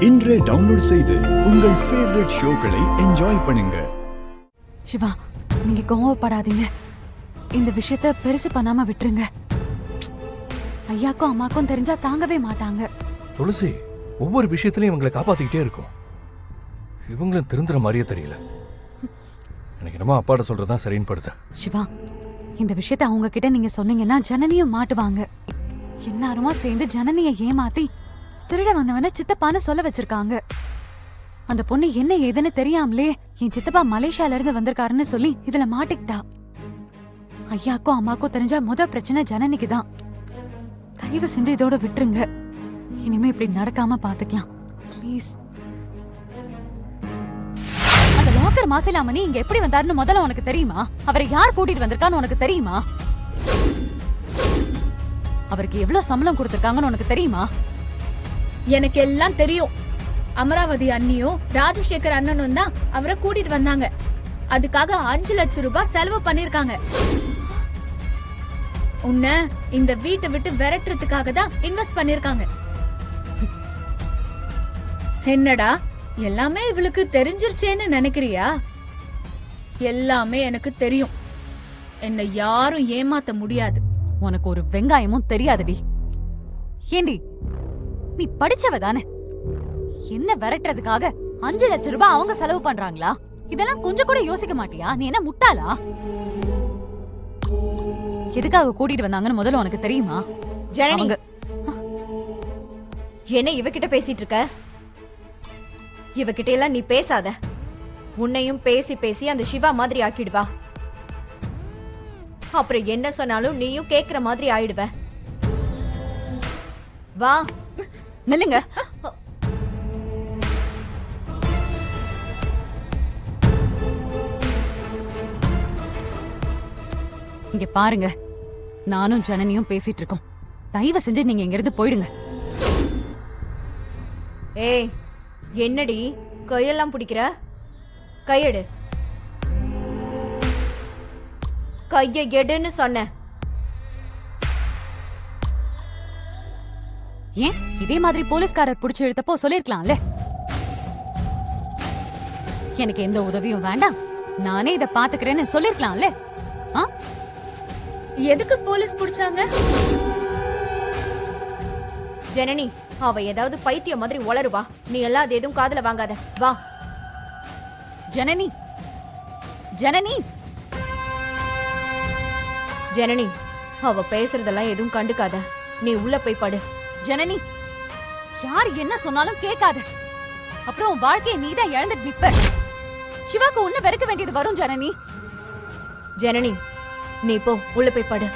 இன்றே டவுன்லோட் செய்து உங்கள் ஃபேவரட் ஷோக்களை என்ஜாய் பண்ணுங்க. சிவா, நீங்க கோவப்படாதீங்க. இந்த விஷயத்த பெருசு பண்ணாம விட்டுருங்க. ஐயாக்கும் அம்மாக்கும் தெரிஞ்சா தாங்கவே மாட்டாங்க. துளசி, ஒவ்வொரு விஷயத்திலையும் இவங்களை காப்பாத்திக்கிட்டே இருக்கும். இவங்களும் திருந்துற மாதிரியே தெரியல. எனக்கு என்னமோ அப்பாட்ட சொல்றதுதான் சரின்னு படுது. சிவா, இந்த விஷயத்த அவங்க கிட்ட நீங்க சொன்னீங்கன்னா ஜனனியும் மாட்டுவாங்க. எல்லாருமா சேர்ந்து ஜனனியை ஏமாத்தி திருட வந்தவன சித்தப்பான்னு சொல்ல வச்சிருக்காங்க. அந்த பொண்ணு என்ன ஏதுன்னு தெரியாமலே என் சித்தப்பா மலேசியால இருந்து வந்திருக்காருன்னு சொல்லி இதுல மாட்டிக்கிட்டா. ஐயாக்கும் அம்மாக்கும் தெரிஞ்சா பிரச்சனை ஜனனிக்கு தான். தயவு செஞ்சு இதோட விட்டுருங்க. இனிமே இப்படி நடக்காம பாத்துக்கலாம் ப்ளீஸ். அந்த லாக்கர் மாசிலாமணி இங்க எப்படி வந்தாருன்னு முதல்ல உனக்கு தெரியுமா? அவரை யார் கூட்டிட்டு வந்திருக்கான்னு உனக்கு தெரியுமா? அவருக்கு எவ்வளவு சம்பளம் கொடுத்திருக்காங்கன்னு உனக்கு தெரியுமா? எனக்கு எல்லாம் தெரியும். அமராவதி அண்ணியும் ராஜசேகர் அண்ணனும் தான் அவரை கூட்டிட்டு வந்தாங்க. அதுக்காக 5 லட்சம் ரூபாய் செலவு பண்ணிருக்காங்க. உன்னை இந்த வீட்டை விட்டு விரட்டுறதுக்காக தான் இன்வெஸ்ட் பண்ணிருக்காங்க. என்னடா எல்லாமே இவளுக்கு தெரிஞ்சிருச்சேன்னு நினைக்கிறியா? எல்லாமே எனக்கு தெரியும். என்னை யாரும் ஏமாத்த முடியாது. உனக்கு ஒரு வெங்காயமும் தெரியாதுடி. ஏண்டி, நீ படிச்சவ தானே? என்ன விரட்டுறதுக்காக 5 லட்சம் ரூபாய் அவங்க செலவு பண்றாங்களா? இதெல்லாம் கொஞ்சம் கூட யோசிக்க மாட்டியா? நீ என்ன முட்டாளா? எதுக்காக கூட்டிட்டு வந்தாங்கன்னு முதல்ல உனக்கு தெரியுமா? ஜனனி, என்ன இவகிட்ட பேசிட்டு இருக்க? இவகிட்ட எல்லாம் நீ பேசாத. உன்னையும் பேசி பேசி அந்த சிவா மாதிரி ஆக்கிடுவா. அப்புறம் என்ன சொன்னாலும் நீயும் கேக்குற மாதிரி ஆயிடுவ. வா. நில்லுங்க. இங்க பாருங்க, நானும் ஜனனியும் பேசிட்டு இருக்கோம். தயவு செஞ்சு நீங்க இங்க இருந்து போயிடுங்க. ஏய், என்னடி கையெல்லாம் பிடிக்கிற? கையெடு. கைய எடுன்னு சொன்ன. ஏன் இதே மாதிரி போலீஸ்காரர் புடிச்சு இழுத்தப்போ சொல்லிருக்கலாம்ல? எனக்கு எந்த உதவியும் வேண்டாம், நானே இத பாத்துக்கிறேன்னு சொல்லிருக்கலாம்ல? எதுக்கு போலீஸ் புடிச்சாங்க? ஜனனி, அவ ஏதாவது பைத்தியம் மாதிரி உளருவா. நீ எல்லாம் அது எதுவும் காதுல வாங்காத. வா. ஜனனி, ஜனனி, ஜனனி, அவ பேசுறதெல்லாம் எதுவும் கண்டுக்காத. நீ உள்ள போய் படு. ஜனனி, யார் என்ன சொன்னாலும் கேட்காத. அப்புறம் உன் வாழ்க்கையை நீதான் இழந்துட்டு நிப்ப. சிவாக்கு ஒண்ணு வெறுக்க வேண்டியது வரும். ஜனனி, ஜனனி, நீ போ, உள்ள போய் படு.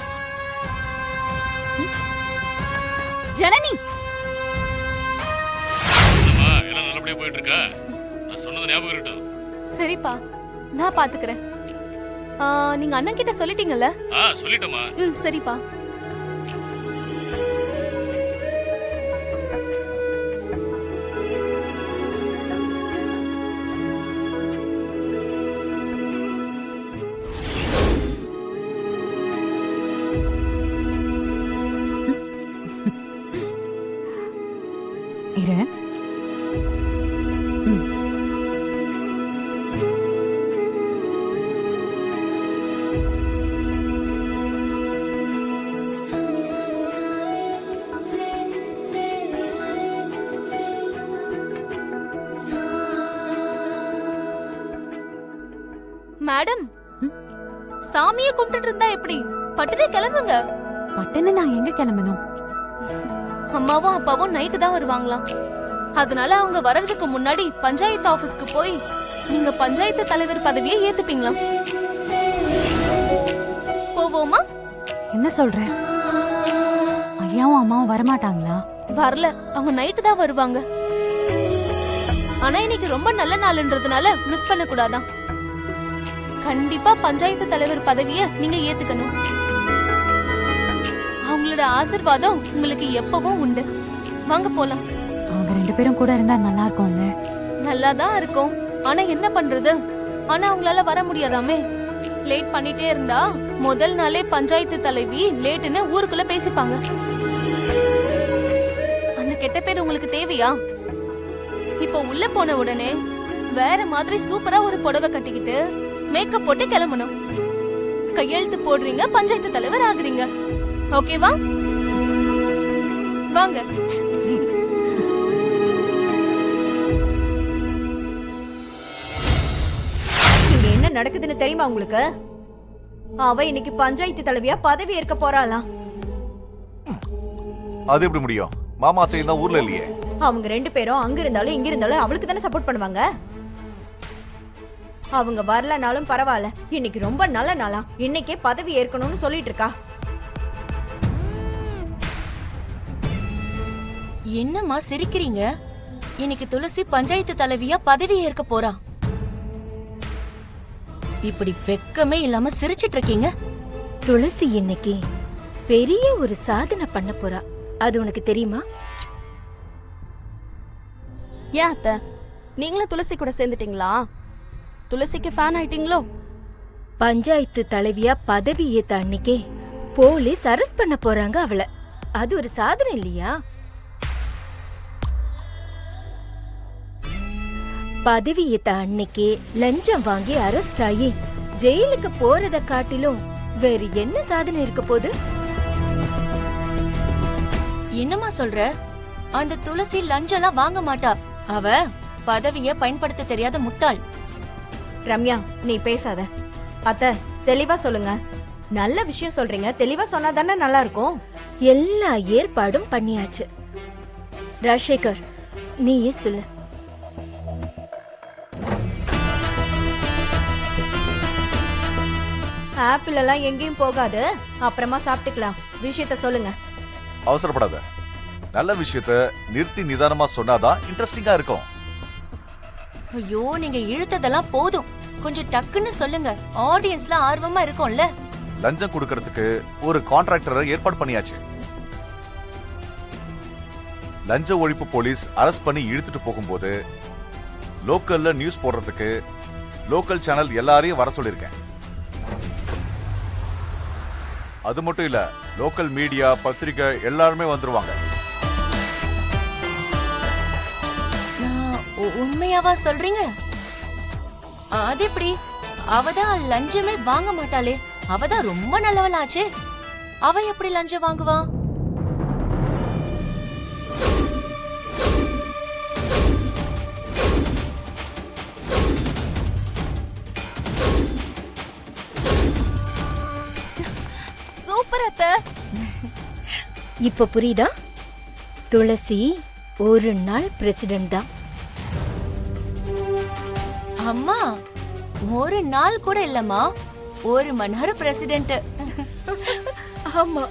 ஜனனி, எல்லாம் நல்லபடியா போயிட்டு இருக்கா? நான் சொன்னது ஞாபகம் இருக்கட்டும். சரிப்பா, நான் பாத்துக்கிறேன். நீங்க அண்ணன் கிட்ட சொல்லிட்டீங்கல்ல? சொல்லிட்டோமா? சரிப்பா. இரு. மேடம், சாமியை கும்பிட்டு இருந்தா எப்படி? பட்டுனே கிளம்புங்க. பட்டுன்னு நான் எங்க கிளம்பணும்? அம்மாவும் அப்பாவும் நைட்டு தான் வருவாங்களாம். அதனால அவங்க வர்றதுக்கு முன்னாடி பஞ்சாயத்து ஆபீஸ்க்கு போய் நீங்க பஞ்சாயத்து தலைவர் பதவியை ஏத்துப்பீங்களா? போவோமா? என்ன சொல்ற? ஐயாவும் அம்மாவும் வரமாட்டாங்களா? வரல, அவங்க நைட்டு தான் வருவாங்க. ஆனா இன்னைக்கு ரொம்ப நல்ல நாள்ன்றதுனால மிஸ் பண்ண கூடாதான். கண்டிப்பா பஞ்சாயத்து தலைவர் பதவியை நீங்க ஏத்துக்கணும். அவங்களோட ஆசீர்வாதம் உங்களுக்கு எப்பவும் உண்டு. வாங்க போலாம். அவங்க 2 பேரும் கூட இருந்தா நல்லா இருக்கும்ல? நல்லாதான் இருக்கும். ஆனா என்ன பண்றது? ஆனா அவங்களால வர முடியாதாமே. லேட் பண்ணிட்டே இருந்தா முதல் நாளே பஞ்சாயத்து தலைவி லேட்டுன்னு ஊருக்குள்ள பேசிப்பாங்க. அந்த கெட்ட பேர் உங்களுக்கு தேவையா? இப்போ உள்ள போன உடனே வேற மாதிரி சூப்பரா ஒரு புடவை கட்டிக்கிட்டு மேக்கப் போட்டு கிளம்பணும். கையெழுத்து போடுறீங்க, பஞ்சாயத்து தலைவர் ஆகுறீங்க. ஓகேவா? வாங்க. இங்க என்ன நடக்குதுன்னு தெரியுமா உங்களுக்கு? அவ இன்னைக்கு பஞ்சாயத்து தலைவியா பதவி ஏற்க போறாளாம். அது எப்படி முடியும்? மாமா அத்தையும் தான் ஊர்ல இல்லையே. அவங்க 2 பேரும் அங்க இருந்தாலும் இங்க இருந்தாலும் அவளுக்கு தானே சப்போர்ட் பண்ணுவாங்க. அவங்க வரலனாலும் பரவாயில்ல, இன்னைக்கு ரொம்ப நல்ல நாளா, இன்னைக்கே பதவி ஏற்கணும்னு சொல்லிட்டு இருக்கா. என்னம்மா சிரிக்கிறீங்க? இன்னைக்கு துளசி பஞ்சாயத்து தலைவியா பதவி ஏற்க போறா. இப்படி வெக்கமே இல்லாம சிரிச்சிட்டு இருக்கீங்க. துளசி இன்னைக்கு பெரிய ஒரு சாதனை பண்ண போறா. அது உனக்கு தெரியுமா? ஏன் அத்தை, நீங்களும் துளசி கூட சேர்ந்துட்டீங்களா? துளசிக்கு ஃபேன் ஆயிட்டீங்களோ? பஞ்சாயத்து தலைவியா பதவி ஏத்த அன்னைக்கே போலீஸ் அரெஸ்ட் பண்ண போறாங்க அவளை. அது ஒரு சாதனை இல்லையா? பதவி ஏத்த அன்னைக்கே லஞ்சம் வாங்கி அரெஸ்ட் ஆகி ஜெயிலுக்கு போறத காட்டிலும் வேற என்ன சாதனை இருக்க போகுது? என்னம்மா சொல்ற? அந்த துளசி லஞ்சம்லாம் வாங்க மாட்டா. அவ பதவிய பயன்படுத்த தெரியாத முட்டாள். ரம்யா, நீ பேசாத. அத்தை, தெளிவா சொல்லுங்க. நல்ல விஷயம் சொல்றீங்க, தெளிவா சொன்னா தானே நல்லா இருக்கும். எல்லா ஏற்பாடும் பண்ணியாச்சு. ராஜசேகர், நீயே சொல்லு. ஆப்பிள் எல்லாம் எங்கேயும் போகாது, அப்புறமா சாப்பிட்டுக்கலாம். விஷயத்த சொல்லுங்க. அவசரப்படாத. நல்ல விஷயத்த நிறுத்தி நிதானமா சொன்னாதான் இன்ட்ரெஸ்டிங்கா இருக்கும். ஐயோ, நீங்க இழுத்ததெல்லாம் போதும். கொஞ்சம் டக்குன்னு சொல்லுங்க. ஆடியன்ஸ்லாம் ஆர்வமா இருக்கும்ல. லஞ்சம் கொடுக்கறதுக்கு ஒரு கான்ட்ராக்டரை ஏற்பாடு பண்ணியாச்சு. லஞ்ச ஒழிப்பு போலீஸ் அரெஸ்ட் பண்ணி இழுத்துட்டு போகும்போது லோக்கல்ல நியூஸ் போடுறதுக்கு லோக்கல் சேனல் எல்லாரையும் வர சொல்லியிருக்கேன். அது மட்டும் இல்ல, லோக்கல் மீடியா, பத்திரிகை எல்லாருமே வந்துருவாங்க. உண்மையாவா சொல்றீங்க? அது எப்படி? அவதான் லஞ்சமே வாங்க மாட்டாளே. அவதான் ரொம்ப நல்லவளாச்சே. அவ எப்படி லஞ்சம் வாங்குவா? சூப்பர் அத்தை. இப்ப புரியுதா? துளசி ஒரு நாள் பிரசிடென்ட் தான். அம்மா, ஒரு நாள் கூட இல்லம்மா, 1 மணி நேரம் பிரசிடென்ட். ஆமா.